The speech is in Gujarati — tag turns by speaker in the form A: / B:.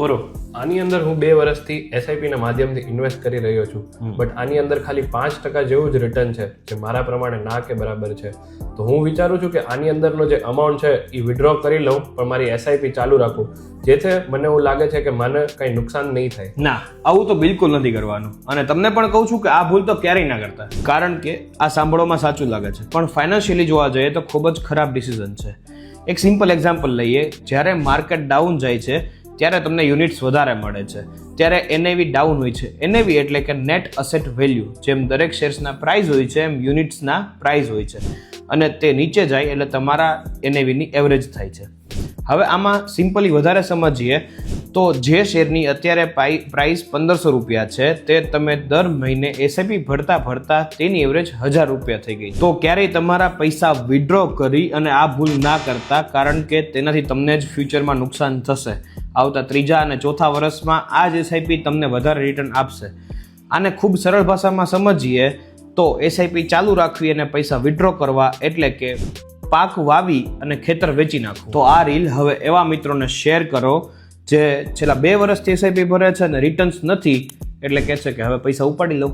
A: ઓરો આની અંદર હું 2 વર્ષથી એસઆઈપી ના માધ્યમથી ઇન્વેસ્ટ કરી રહ્યો છું, બટ આની અંદર ખાલી 5% જેવું જ રિટર્ન છે, જે મારા પ્રમાણે ના કે બરાબર છે. તો હું વિચારું છું કે આની અંદરનો જે અમાઉન્ટ છે એ વિડ્રો કરી લઉં, પણ મારી એસઆઈપી ચાલુ રાખું, જેથી મને એવું લાગે છે કે મને કંઈ નુકસાન નહીં થાય.
B: ના, આવું તો બિલકુલ નથી કરવાનું. અને તમને પણ કહું છું કે આ ભૂલ તો ક્યારેય ના કરતા, કારણ કે આ સાંભળવામાં સાચું લાગે છે, પણ ફાઇનાન્શિયલી જોવા જઈએ તો ખૂબ જ ખરાબ ડિસિઝન છે. એક સિમ્પલ એક્ઝામ્પલ લઈએ. જ્યારે માર્કેટ ડાઉન જાય છે ત્યારે તમને યુનિટ્સ વધારે મળે છે, ત્યારે એનએવી ડાઉન હોય છે. એનએવી એટલે કે નેટ અસેટ વેલ્યુ. જેમ દરેક શેર્સના પ્રાઇસ હોય છે એમ યુનિટ્સના પ્રાઇસ હોય છે, અને તે નીચે જાય એટલે તમારા એનએવીની એવરેજ થાય છે. હવે આમાં સિમ્પલી વધારે સમજીએ તો જે શેરની અત્યારે પ્રાઇસ 1500 રૂપિયા છે, તે તમે દર મહિને એસઆઈપી ભરતા તેની એવરેજ 1000 રૂપિયા થઈ ગઈ. તો ક્યારેય તમારા પૈસા વિડ્રો કરી અને આ ભૂલ ના કરતા, કારણ કે તેનાથી તમને જ ફ્યુચરમાં નુકસાન થશે. આવતા 3જા અને 4થા વર્ષમાં આ જ એસઆઈપી તમને વધારે રિટર્ન આપશે. આને ખૂબ સરળ ભાષામાં સમજીએ તો એસઆઈપી ચાલુ રાખવી અને પૈસા વિડ્રો કરવા એટલે કે પાક વાવી અને ખેતર વેચી નાખવું. તો આ રીલ હવે એવા મિત્રોને શેર કરો જે છેલ્લા 2 વર્ષથી એસઆઈપી ભરે છે અને રિટર્ન્સ નથી, એટલે કહે છે કે હવે પૈસા ઉપાડી લઉં.